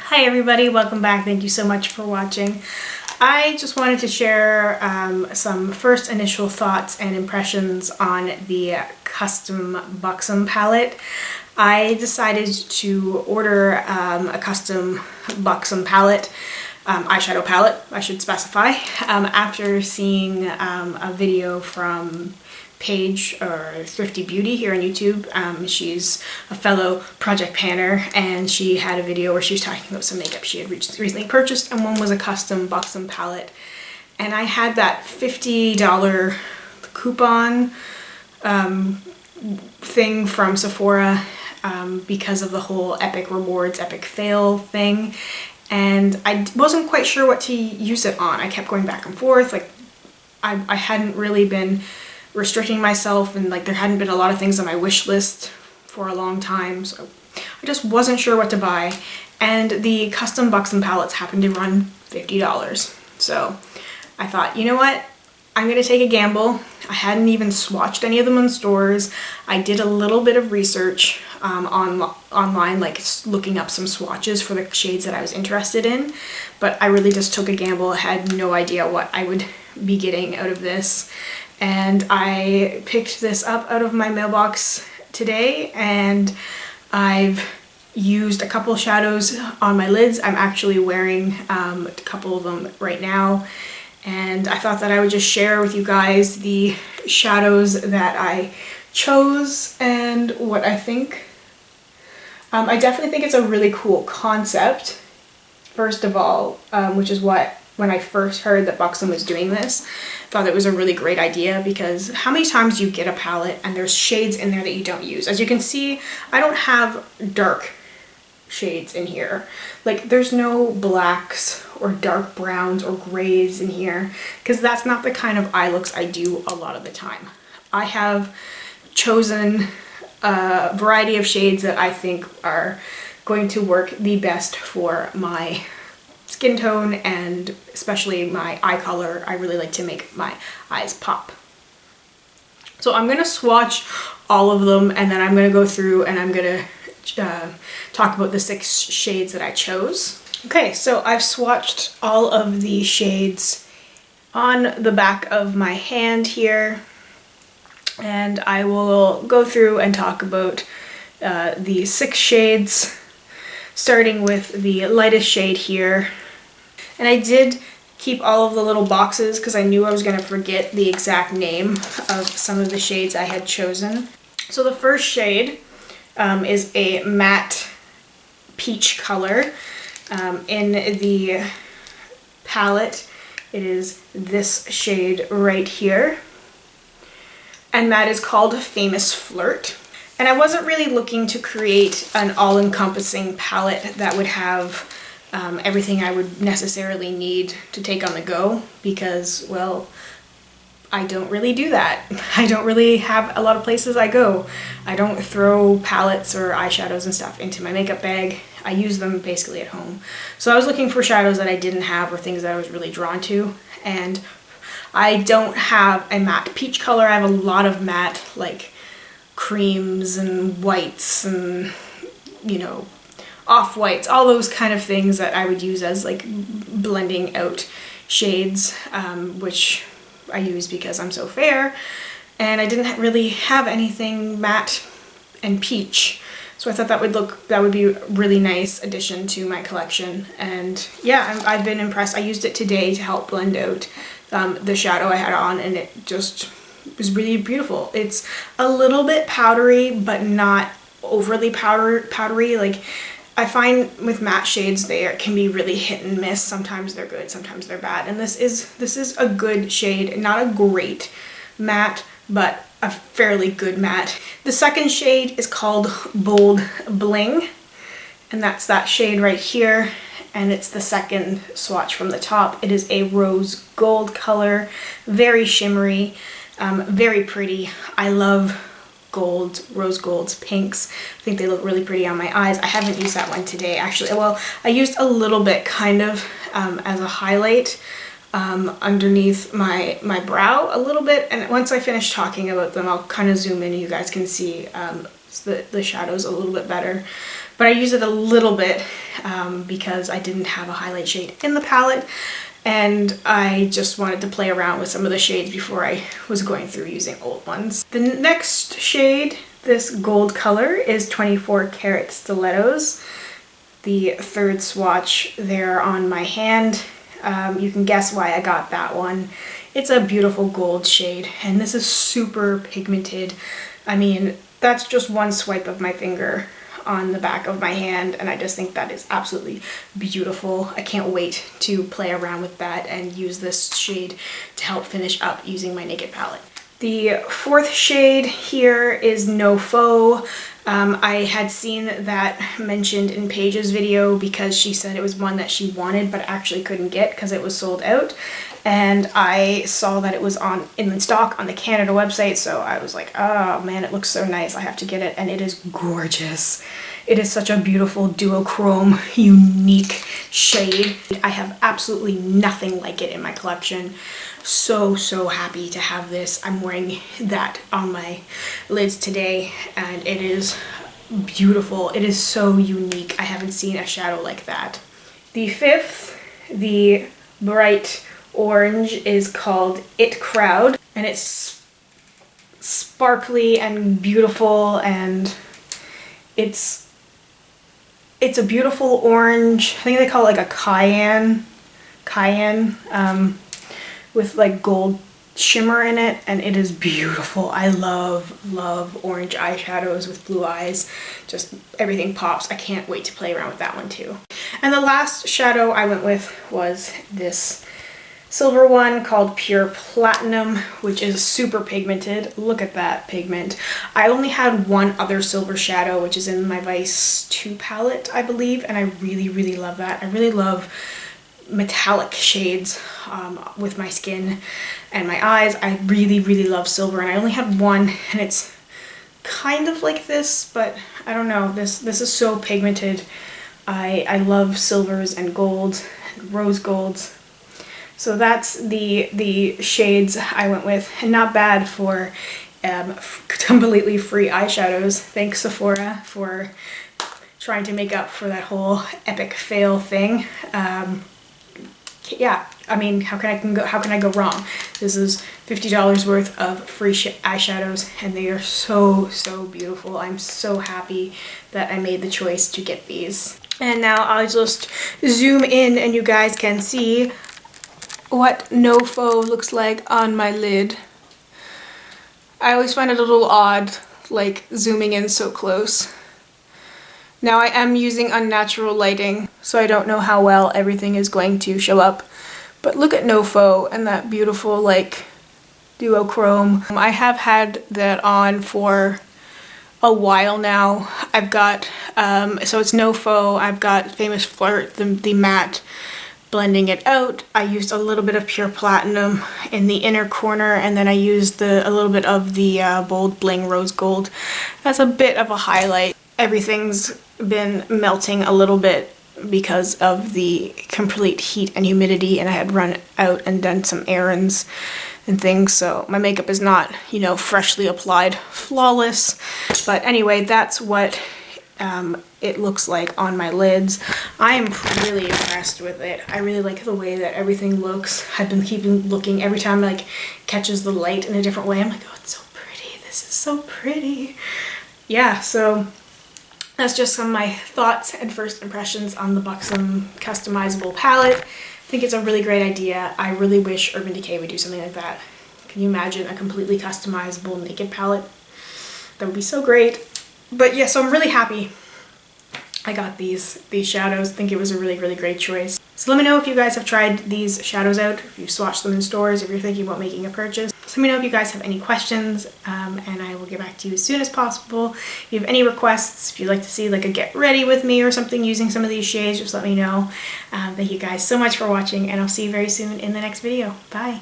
Hi everybody, welcome back. Thank you so much for watching. I just wanted to share some first initial thoughts and impressions on the custom Buxom palette. I decided to order a custom Buxom palette, eyeshadow palette, I should specify, after seeing a video from Paige or ThriftyBeauty here on YouTube. She's a fellow project planner, and she had a video where she was talking about some makeup she had recently purchased, and one was a custom Buxom palette. And I had that $50 coupon thing from Sephora because of the whole epic rewards, epic fail thing. And I wasn't quite sure what to use it on. I kept going back and forth. Like I hadn't really been restricting myself, and like there hadn't been a lot of things on my wish list for a long time, so I just wasn't sure what to buy. And the custom Buxom palettes happened to run $50. So I thought, you know what? I'm gonna take a gamble. I hadn't even swatched any of them in stores. I did a little bit of research online, like looking up some swatches for the shades that I was interested in, but I really just took a gamble. I had no idea what I would be getting out of this. And I picked this up out of my mailbox today, and I've used a couple shadows on my lids. I'm actually wearing a couple of them right now, and I thought that I would just share with you guys the shadows that I chose and what I think. I definitely think it's a really cool concept, first of all, which is what, when I first heard that Buxom was doing this, thought it was a really great idea, because how many times do you get a palette and there's shades in there that you don't use? As you can see, I don't have dark shades in here. Like there's no blacks or dark browns or grays in here, because that's not the kind of eye looks I do a lot of the time. I have chosen a variety of shades that I think are going to work the best for my skin tone, and especially my eye color. I really like to make my eyes pop. So I'm gonna swatch all of them, and then I'm gonna go through and I'm gonna talk about the 6 shades that I chose. Okay, so I've swatched all of the shades on the back of my hand here, and I will go through and talk about the 6 shades, starting with the lightest shade here. And I did keep all of the little boxes because I knew I was going to forget the exact name of some of the shades I had chosen. So the first shade is a matte peach color. In the palette, it is this shade right here, and that is called Famous Flirt. And I wasn't really looking to create an all-encompassing palette that would have everything I would necessarily need to take on the go, because, well, I don't really do that. I don't really have a lot of places I go. I don't throw palettes or eyeshadows and stuff into my makeup bag. I use them basically at home. So I was looking for shadows that I didn't have or things that I was really drawn to, and I don't have a matte peach color. I have a lot of matte, like, creams and whites and, you know, off-whites, all those kind of things that I would use as like blending out shades, which I use because I'm so fair, and I didn't really have anything matte and peach. So I thought that would be a really nice addition to my collection. And yeah, I've been impressed. I used it today to help blend out the shadow I had on, and it just was really beautiful. It's a little bit powdery, but not overly powdery. Like, I find with matte shades, they can be really hit and miss. Sometimes they're good, sometimes they're bad. And this is a good shade, not a great matte, but a fairly good matte. The second shade is called Bold Bling, and that's that shade right here. And it's the second swatch from the top. It is a rose gold color, very shimmery, very pretty. I love gold, rose golds, pinks. I think they look really pretty on my eyes. I haven't used that one today, actually. Well, I used a little bit kind of as a highlight underneath my brow a little bit, and once I finish talking about them, I'll kind of zoom in and you guys can see the shadows a little bit better. but I use it a little bit because I didn't have a highlight shade in the palette, and I just wanted to play around with some of the shades before I was going through using old ones. The next shade, this gold color, is 24 karat Stilettos. The third swatch there on my hand. You can guess why I got that one. It's a beautiful gold shade, and this is super pigmented. I mean, that's just one swipe of my finger on the back of my hand, and I just think that is absolutely beautiful. I can't wait to play around with that and use this shade to help finish up using my Naked palette. The fourth shade here is No Faux. I had seen that mentioned in Paige's video because she said it was one that she wanted but actually couldn't get because it was sold out. And I saw that it was in stock on the Canada website, so I was like, oh man, it looks so nice, I have to get it, and it is gorgeous. It is such a beautiful duochrome, unique shade. I have absolutely nothing like it in my collection. So happy to have this. I'm wearing that on my lids today, and it is beautiful. It is so unique. I haven't seen a shadow like that. The fifth, the bright orange, is called It Crowd, and it's sparkly and beautiful, and it's a beautiful orange. I think they call it like a cayenne, with like gold shimmer in it, and it is beautiful. I love orange eyeshadows with blue eyes. Just everything pops. I can't wait to play around with that one too. And the last shadow I went with was this silver one called Pure Platinum, which is super pigmented. Look at that pigment. I only had one other silver shadow, which is in my Vice 2 palette, I believe, and I really love that. I really love metallic shades with my skin and my eyes. I really love silver, and I only had one, and it's kind of like this, but I don't know. This is so pigmented. I love silvers and golds, and rose golds. So that's the shades I went with, and not bad for completely free eyeshadows. Thanks Sephora for trying to make up for that whole epic fail thing. Yeah, I mean, how can I go wrong? This is $50 worth of free eyeshadows, and they are so beautiful. I'm so happy that I made the choice to get these. And now I'll just zoom in and you guys can see what No Faux looks like on my lid. I always find it a little odd, like zooming in so close. Now I am using unnatural lighting, so I don't know how well everything is going to show up. But look at No Faux and that beautiful like duochrome. I have had that on for a while now. I've got, so it's No Faux, I've got Famous Flirt, the matte, blending it out. I used a little bit of Pure Platinum in the inner corner, and then I used a little bit of the bold Bling Rose Gold as a bit of a highlight. Everything's been melting a little bit because of the complete heat and humidity, and I had run out and done some errands and things, so my makeup is not, you know, freshly applied flawless. But anyway, that's what it looks like on my lids. I am really impressed with it. I really like the way that everything looks. I've been keeping looking every time like catches the light in a different way. I'm like, oh, it's so pretty. This is so pretty. Yeah, so that's just some of my thoughts and first impressions on the Buxom customizable palette. I think it's a really great idea. I really wish Urban Decay would do something like that. Can you imagine a completely customizable Naked palette? That would be so great. But yeah, so I'm really happy I got these shadows. I think it was a really great choice. So let me know if you guys have tried these shadows out, if you've swatched them in stores, if you're thinking about making a purchase. So let me know if you guys have any questions, and I will get back to you as soon as possible. If you have any requests, if you'd like to see like a get ready with me or something using some of these shades, just let me know. Thank you guys so much for watching, and I'll see you very soon in the next video. Bye!